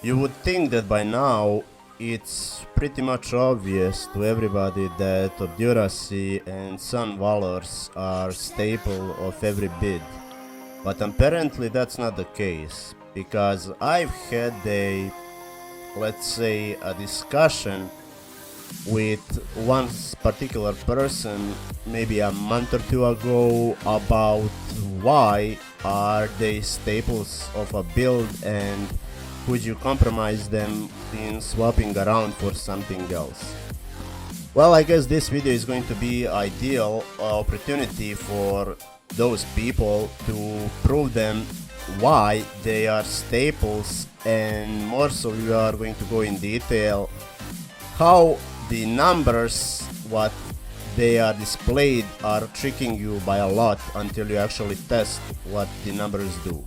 You would think that by now it's pretty much obvious to everybody that Obduracy and Sun Valors are staple of every bid, but apparently that's not the case, because I've had let's say, a discussion with one particular person maybe a month or two ago about why are they staples of a build and would you compromise them in swapping around for something else. Well, I guess this video is going to be ideal opportunity for those people to prove them why they are staples, and more so we are going to go in detail how the numbers what they are displayed are tricking you by a lot until you actually test what the numbers do.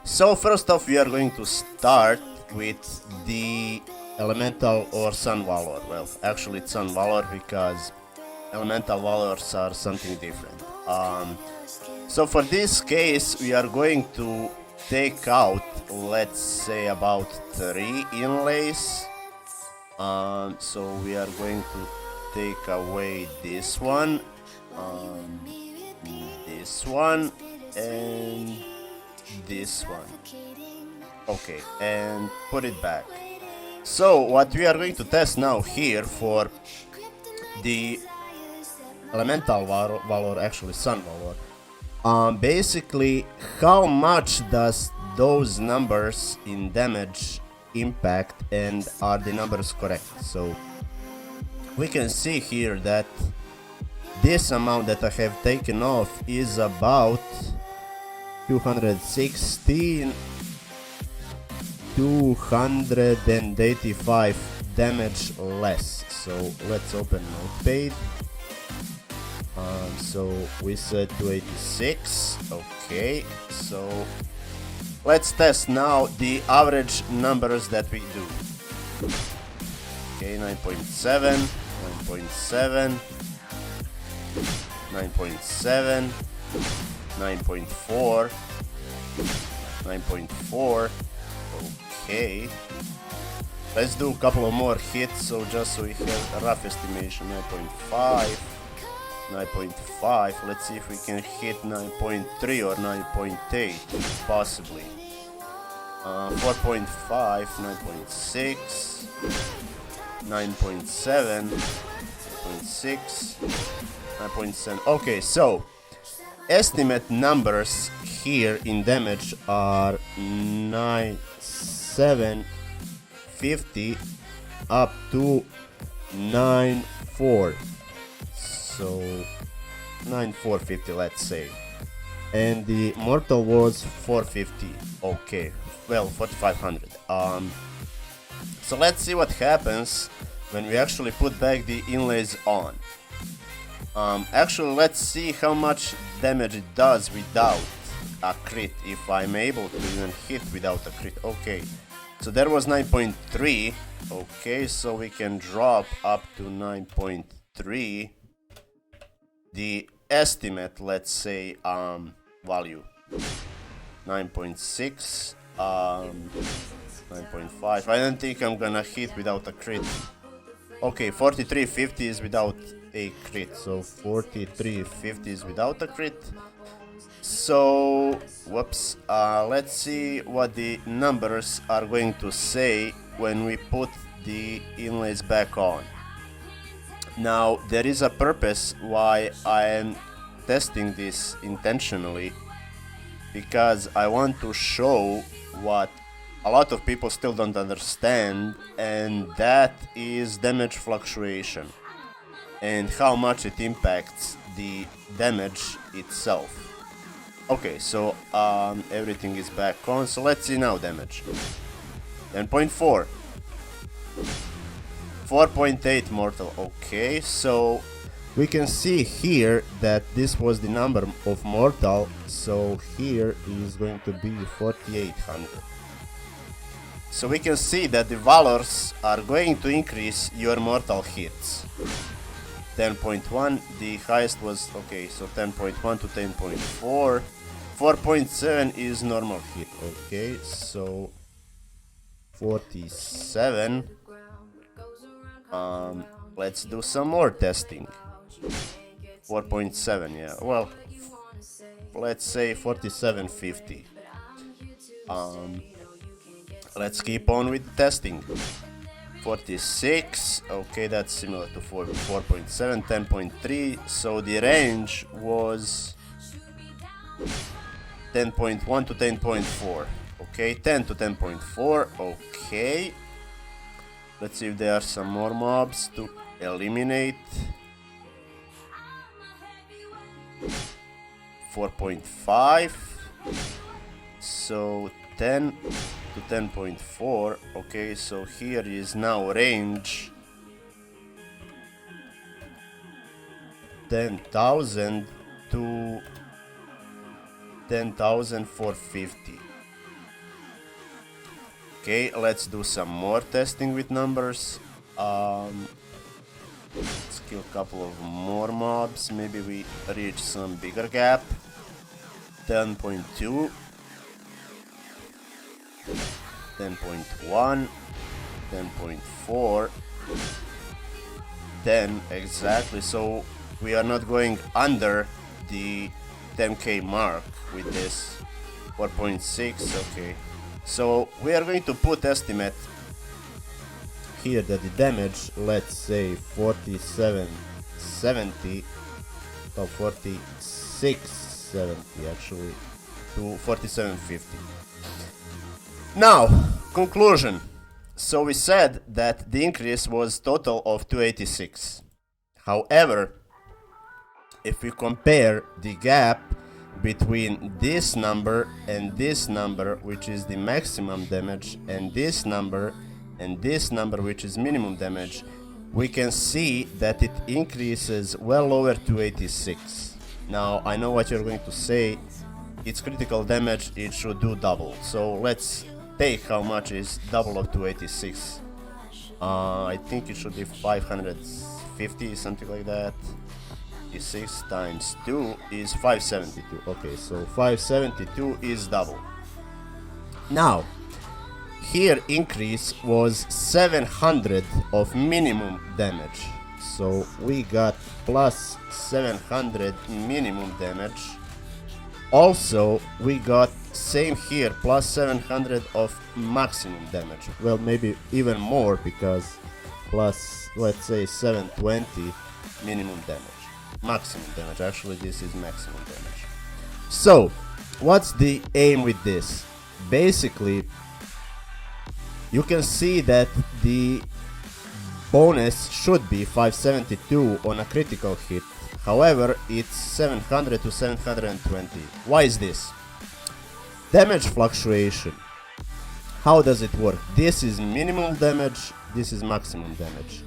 So first off, we are going to start with the elemental or sun valor. Well, actually it's sun valor because elemental valors are something different. So for this case we are going to take out, let's say, about 3 inlays. So we are going to take away this one, and this one. Okay, and put it back. So what we are going to test now here for the elemental valor, actually sun valor, basically how much does those numbers in damage impact and are the numbers correct. So we can see here that this amount that I have taken off is about 216, 285 damage less. So let's open notepad. So we said 286. Okay, so let's test now the average numbers that we do. Okay, 9.7, 9.7, 9.7, 9.4, 9.4. Okay, let's do a couple of more hits, so just so we have a rough estimation. 9.5, 9.5. Let's see if we can hit 9.3 or 9.8, possibly. 4.5, 9.6, 9.7, 9.6, 9.7. Okay, so estimate numbers here in damage are 9,750 up to 9,4. So 9,450, let's say, and the mortal was 450. Okay, well, 4,500. So let's see what happens when we actually put back the inlays on. Actually, let's see how much damage it does without a crit, if I'm able to even hit without a crit. Okay, so there was 9.3. Okay, so we can drop up to 9.3. The estimate, let's say, value 9.6, 9.5. I don't think I'm gonna hit without a crit. Okay, 4350 is without a crit, so 4350 is without a crit. So, whoops, let's see what the numbers are going to say when we put the inlays back on. Now, there is a purpose why I am testing this intentionally, because I want to show what a lot of people still don't understand, and that is damage fluctuation and how much it impacts the damage itself. Okay, so everything is back on, so let's see now damage. 10.4, 4.8 mortal. Okay, so we can see here that this was the number of mortal, so here is going to be 4,800. So we can see that the valors are going to increase your mortal hits. 10.1, the highest was, okay, so 10.1 to 10.4. 4.7 is normal hit. Okay, so 47. Let's do some more testing. 4.7, yeah, well, let's say 4750. Let's keep on with the testing. 46, okay, that's similar to 4.7, 10.3, so the range was 10.1 to 10.4, okay, 10 to 10.4, okay. Let's see if there are some more mobs to eliminate. 4.5, so 10 to 10.4, okay, so here is now range 10,000 to 10,450. Okay, let's do some more testing with numbers. Let's kill a couple of more mobs, maybe we reach some bigger gap. 10.2, 10.1, 10.4, 10 exactly, so we are not going under the 10k mark with this. 4.6, okay, so we are going to put estimate here that the damage, let's say 4770 or 4670 actually to 4750. Now, conclusion. So we said that the increase was total of 286. However, if we compare the gap between this number and this number, which is the maximum damage, and this number, which is minimum damage, we can see that it increases well over 286. Now, I know what you're going to say. It's critical damage, it should do double. So let's take how much is double of 286. I think it should be 550, something like that. 6 times 2 is 572. Okay, so 572 is double. Now, here increase was 700 of minimum damage. So we got plus 700 minimum damage. Also, we got same here, plus 700 of maximum damage. Well, maybe even more, because plus, let's say, 720 minimum damage. Maximum damage, actually this is maximum damage. So, what's the aim with this? Basically, you can see that the bonus should be 572 on a critical hit. However, it's 700 to 720. Why is this? Damage fluctuation. How does it work? This is minimum damage, this is maximum damage.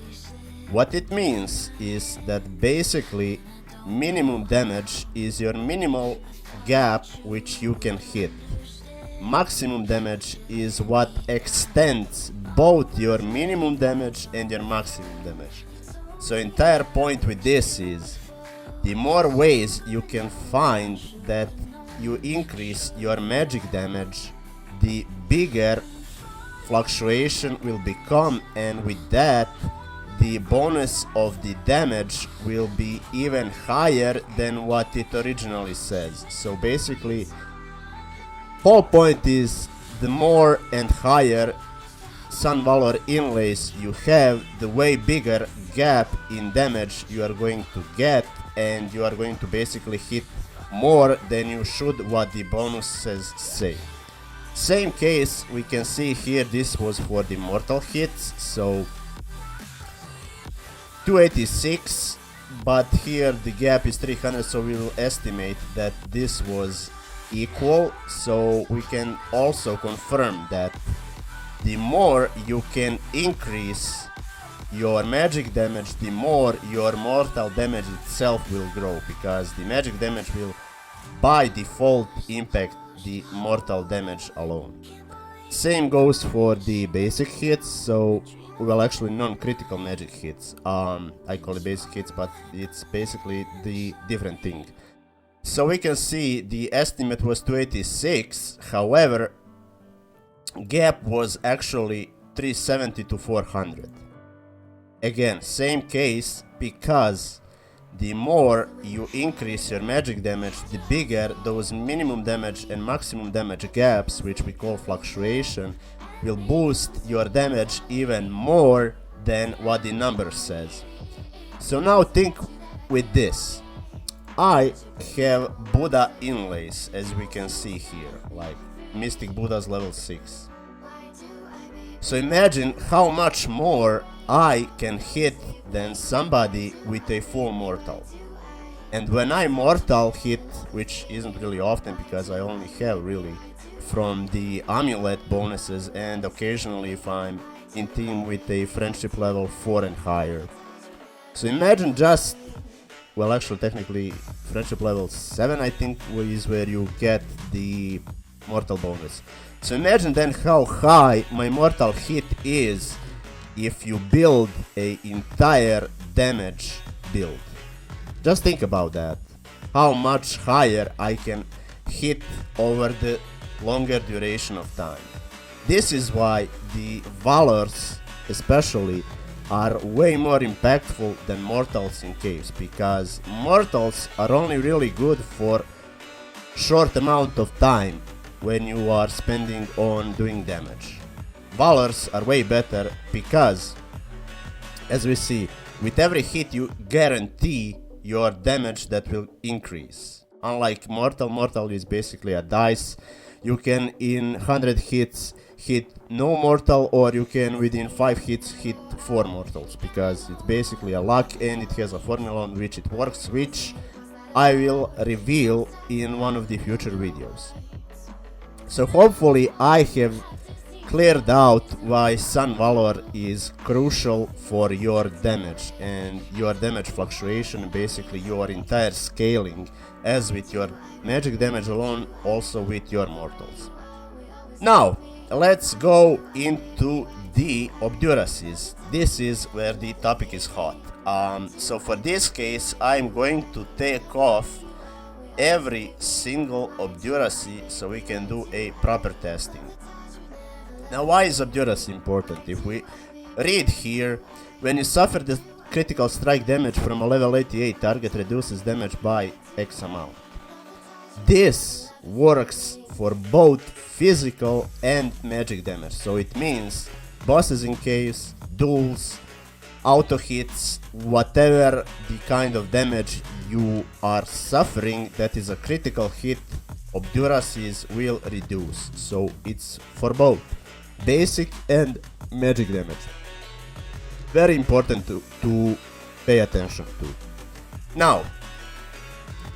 What it means is that basically minimum damage is your minimal gap which you can hit. Maximum damage is what extends both your minimum damage and your maximum damage. So entire point with this is the more ways you can find that you increase your magic damage, the bigger fluctuation will become, and with that the bonus of the damage will be even higher than what it originally says. So basically, whole point is the more and higher Sun Valor inlays you have, the way bigger gap in damage you are going to get, and you are going to basically hit more than you should what the bonuses say. Same case we can see here, this was for the mortal hits, so 286, but here the gap is 300, so we will estimate that this was equal. So we can also confirm that the more you can increase your magic damage, the more your mortal damage itself will grow, because the magic damage will by default impact the mortal damage alone. Same goes for the basic hits, so well, actually non-critical magic hits. I call it basic hits, but it's basically the different thing. So we can see the estimate was 286. However, gap was actually 370 to 400. Again, same case, because the more you increase your magic damage, the bigger those minimum damage and maximum damage gaps, which we call fluctuation, will boost your damage even more than what the number says. So now think with this. I have Buddha inlays, as we can see here, like Mystic Buddha's level 6. So imagine how much more I can hit than somebody with a full mortal. And when I mortal hit, which isn't really often because I only have really from the amulet bonuses and occasionally if I'm in team with a friendship level 4 and higher. So imagine just, well actually technically friendship level 7 I think is where you get the mortal bonus. So imagine then how high my mortal hit is if you build a entire damage build. Just think about that. How much higher I can hit over the longer duration of time. This is why the Valors especially are way more impactful than mortals in caves, because mortals are only really good for short amount of time when you are spending on doing damage. Valors are way better because, as we see, with every hit you guarantee your damage that will increase. Unlike mortal is basically a dice. You can in 100 hits hit no mortal, or you can within 5 hits hit 4 mortals, because it's basically a luck and it has a formula on which it works, which I will reveal in one of the future videos. So hopefully I have cleared out why Sun Valor is crucial for your damage and your damage fluctuation, basically your entire scaling, as with your magic damage alone, also with your mortals. Now, let's go into the Obduracies. This is where the topic is hot. So for this case, I'm going to take off every single Obduracy so we can do a proper testing. Now, why is Obduracy important? If we read here, when you suffer the critical strike damage from a level 88, target reduces damage by X amount. This works for both physical and magic damage, so it means bosses in caves, duels, auto hits, whatever the kind of damage you are suffering that is a critical hit, Obduracies will reduce. So it's for both basic and magic damage. Very important to pay attention to. Now,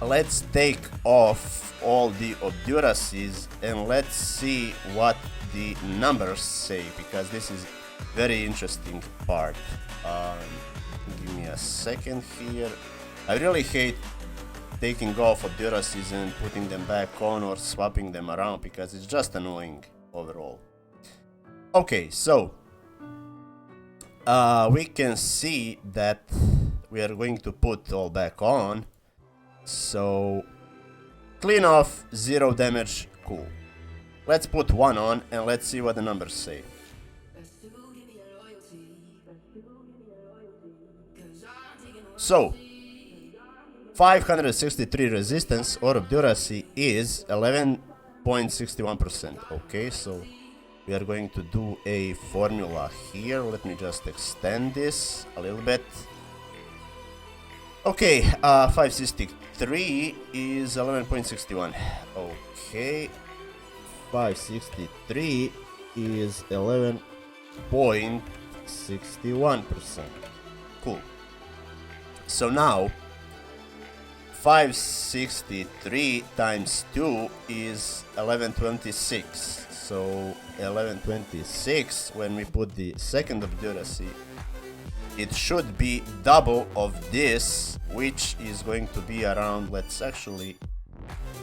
let's take off all the Obduracies and let's see what the numbers say, because this is very interesting part. Give me a second here. I really hate taking off Obduracies and putting them back on or swapping them around, because it's just annoying overall. Okay, so we can see that we are going to put all back on. So clean off, 0 damage, cool. Let's put 1 on and let's see what the numbers say. So 563 resistance or Obduracy is 11.61%. Okay, so we are going to do a formula here. Let me just extend this a little bit. Okay, 563 is 11.61. Okay, 563 is 11.61%. Cool. So now 563 times 2 is 1126. So 1126, when we put the second Obduracy, it should be double of this, which is going to be around, let's actually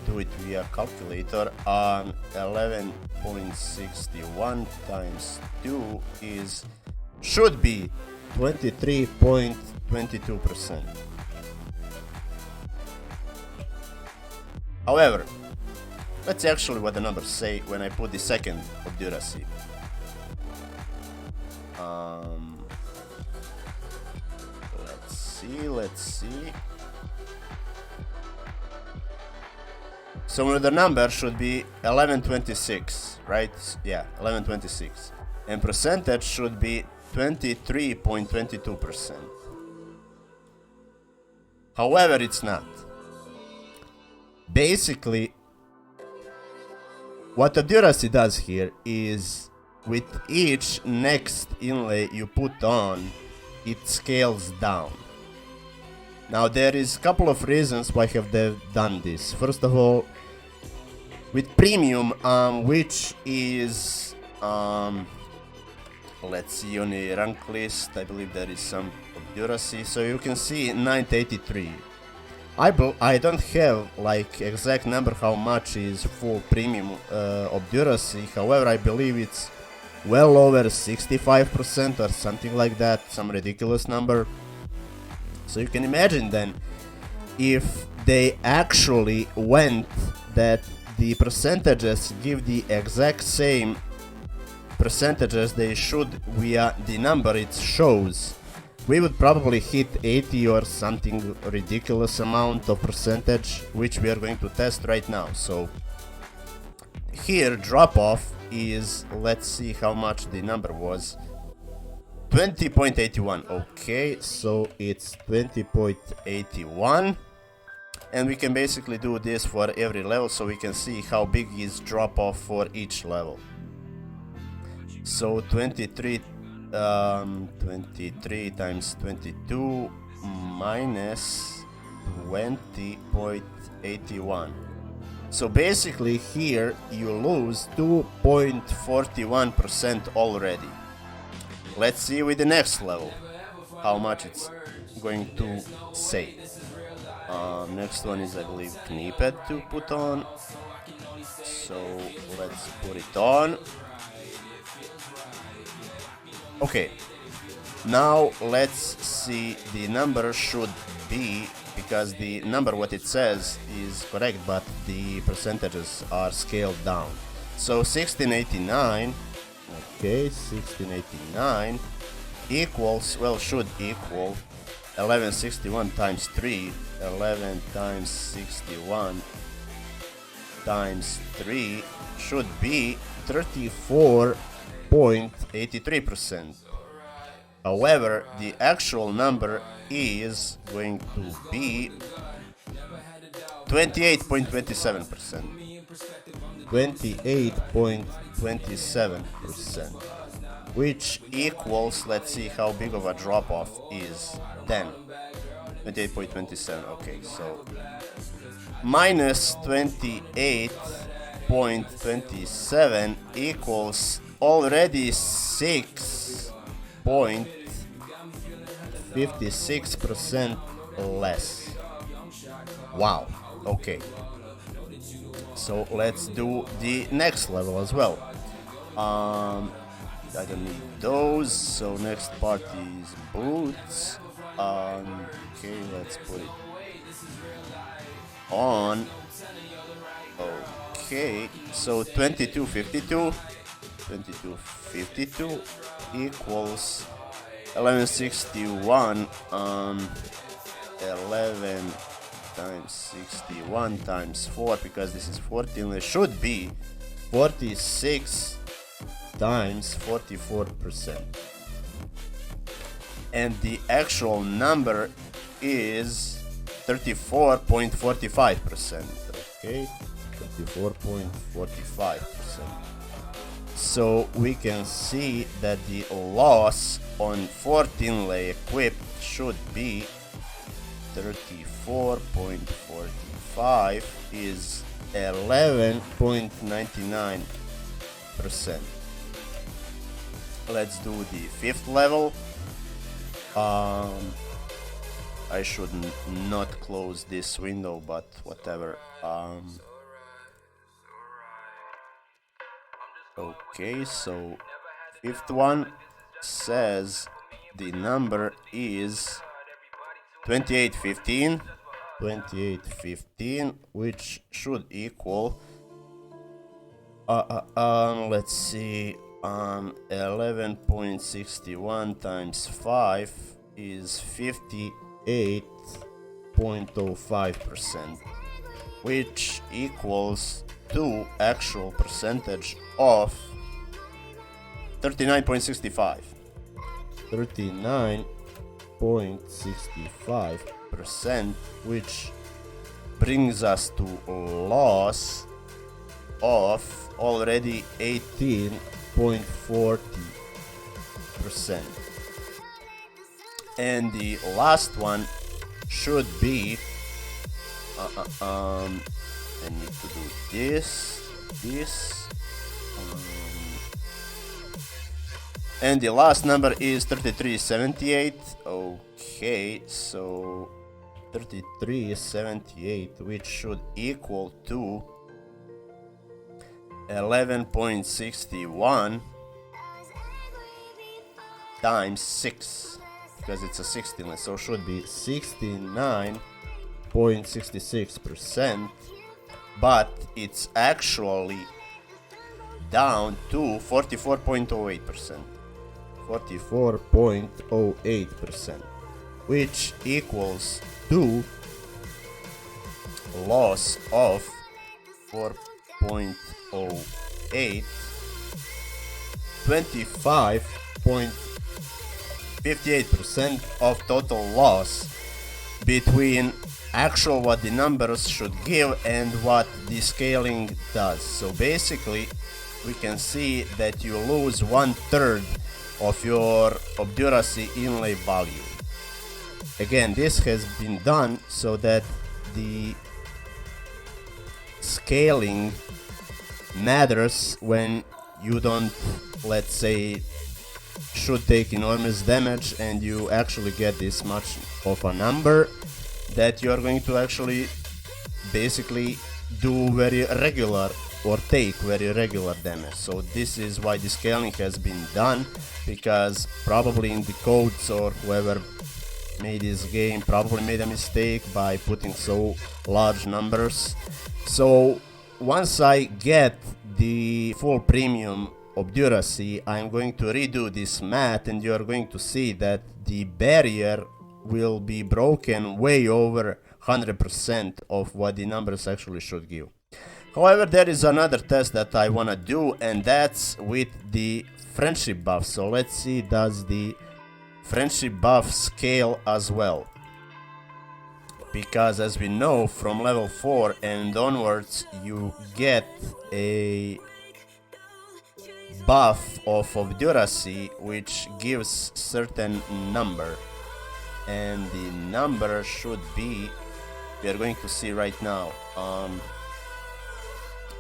do it via calculator, 11.61 times 2 should be 23.22%. However, Let's see actually what the numbers say when I put the second Obduracy. Let's see. So the number should be 1126, right? Yeah, 1126. And percentage should be 23.22%. However, it's not. Basically, what Obduracy does here is with each next inlay you put on, it scales down. Now there is a couple of reasons why have they done this. First of all, with premium, which is let's see on the rank list, I believe there is some Obduracy, so you can see 983. I don't have like exact number how much is full premium Obduracy, however I believe it's well over 65% or something like that, some ridiculous number. So you can imagine then if they actually went that the percentages give the exact same percentages they should via the number it shows, we would probably hit 80 or something ridiculous amount of percentage, which we are going to test right now. So here drop off is, let's see how much the number was, 20.81. okay, so it's 20.81, and we can basically do this for every level so we can see how big is drop off for each level. So 23 times 22 minus 20.81. So basically here you lose 2.41% already. Let's see with the next level how much it's going to say. Next one is, I believe, Knieped to put on. So let's put it on. Okay, now let's see the number should be, because the number what it says is correct, but the percentages are scaled down. So 1689, okay, 1689 equals, well, should equal 1161 times 3, 11 times 61 times 3 should be 34.83%. However, the actual number is going to be 28.27%. 28.27%. Which equals, let's see how big of a drop off is then. 28.27, okay, so minus 28.27 equals already 6.56% less. Wow, okay. So let's do the next level as well. I don't need those, so next part is boots. Okay, let's put it on. Okay, so 2252 equals 1161. 11 times 61 times 4, because this is 14, it should be 46 times 44%. And the actual number is 34.45%. Okay, 34.45%. So we can see that the loss on 14 lay equipped should be 34.45 is 11.99%. Let's do the fifth level. I should not close this window, but whatever. Okay, so fifth one says the number is 2815, which should equal Let's see. 11.61 times 5 is 58.05%, which equals to actual percentage of 39.65. 39.65%, which brings us to a loss of already 18.40%. And the last one should be I need to do this, and the last number is 3378. Okay, so 3378, which should equal to 11.61 times 6, because it's a 16, so should be 69.66%, but it's actually down to 44.08%. 44.08%, which equals to loss of 4.08, 25.58% of total loss between actual what the numbers should give and what the scaling does. So basically we can see that you lose 1/3 of your Obduracy inlay value. Again, this has been done so that the scaling matters when you don't, let's say, should take enormous damage and you actually get this much of a number that you are going to actually basically do very regular or take very regular damage. So this is why the scaling has been done, because probably in the codes or whoever made this game probably made a mistake by putting so large numbers. So once I get the full premium Obduracy, I'm going to redo this math and you are going to see that the barrier will be broken way over 100% of what the numbers actually should give. However, there is another test that I want to do, and that's with the friendship buff. So let's see, does the friendship buff scale as well? Because as we know, from level 4 and onwards you get a buff of Obduracy which gives certain number, and the number should be, we are going to see right now,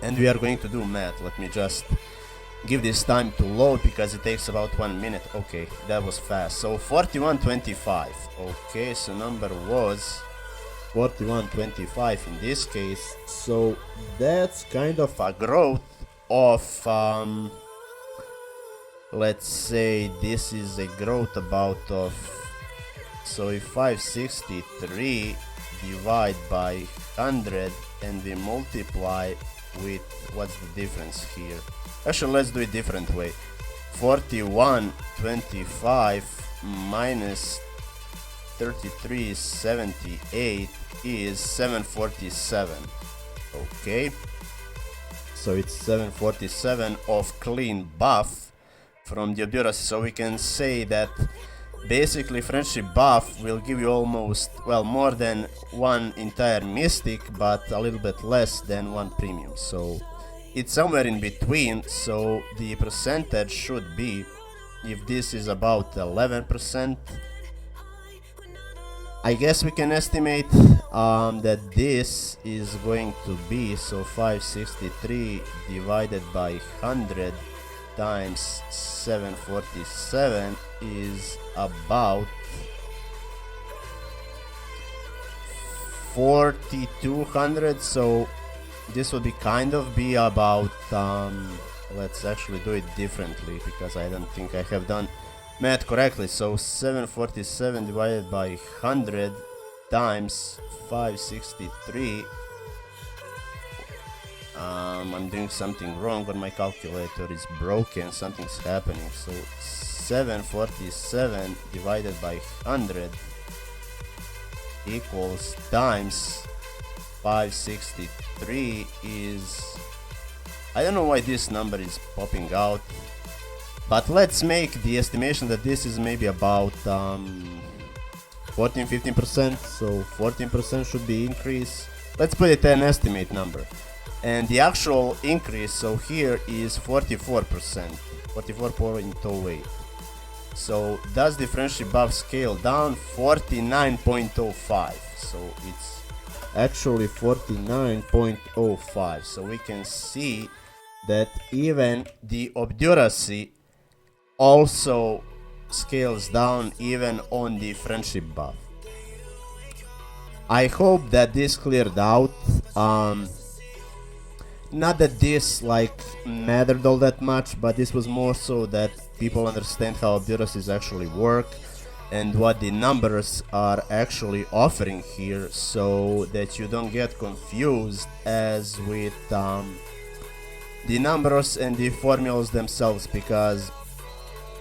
and we are going to do math. Let me just give this time to load because it takes about 1 minute. Okay, that was fast. So 4125. Okay, so number was 4125 in this case. So that's kind of a growth of let's say this is a growth about of, so if 563 divide by 100 and we multiply with, what's the difference here? Actually, let's do it different way. 4125 minus 3378 is 747. Okay, so it's 747 of clean buff from the Obduracy. So we can say that basically friendship buff will give you almost, well, more than one entire mystic, but a little bit less than one premium. So it's somewhere in between. So the percentage should be, if this is about 11%, I guess we can estimate that this is going to be, so 563 divided by 100 times 747 is about 4200. So this would be kind of be about let's actually do it differently because I don't think I have done math correctly. So 747 divided by 100 times 563, I'm doing something wrong, or my calculator is broken, something's happening. So 747 divided by 100 equals times 563 is, I don't know why this number is popping out, but let's make the estimation that this is maybe about 14-15%, so 14% should be increase. Let's put it an estimate number, and the actual increase, so here is 44%, 44.08. So does the friendship buff scale down? 49.05, so it's actually 49.05. So we can see that even the Obduracy also scales down even on the friendship buff. I hope that this cleared out. Not that this mattered all that much, but this was more so that people understand how Obduracies actually work and what the numbers are actually offering here, so that you don't get confused as with the numbers and the formulas themselves. Because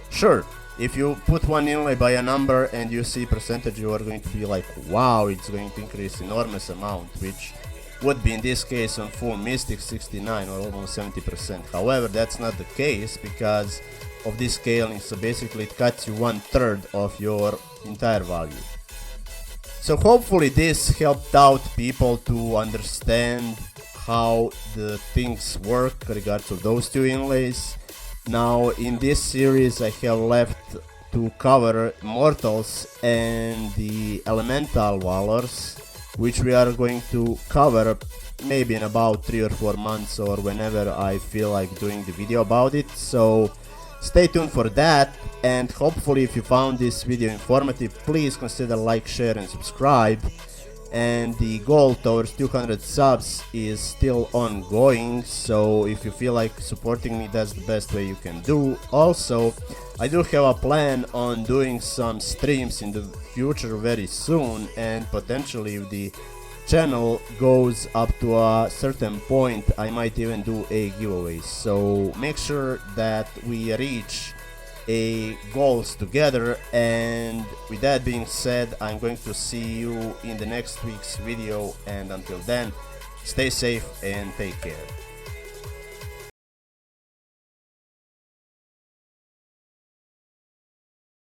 sure, if you put one inlay by a number and you see percentage, you are going to be like, wow, it's going to increase enormous amount, which would be in this case on full Mystic 69 or almost 70%. However, that's not the case because of this scaling, so basically it cuts you 1/3 of your entire value. So hopefully this helped out people to understand how the things work regards to those two inlays. Now in this series I have left to cover Mortals and the Elemental Valors, which we are going to cover maybe in about 3 or 4 months, or whenever I feel like doing the video about it. So stay tuned for that, and hopefully if you found this video informative, please consider like, share and subscribe. And the goal towards 200 subs is still ongoing, so if you feel like supporting me, that's the best way you can do. Also, I do have a plan on doing some streams in the future very soon, and potentially if the channel goes up to a certain point, I might even do a giveaway. So make sure that we reach a goals together, and with that being said, I'm going to see you in the next week's video, and until then, stay safe and take care.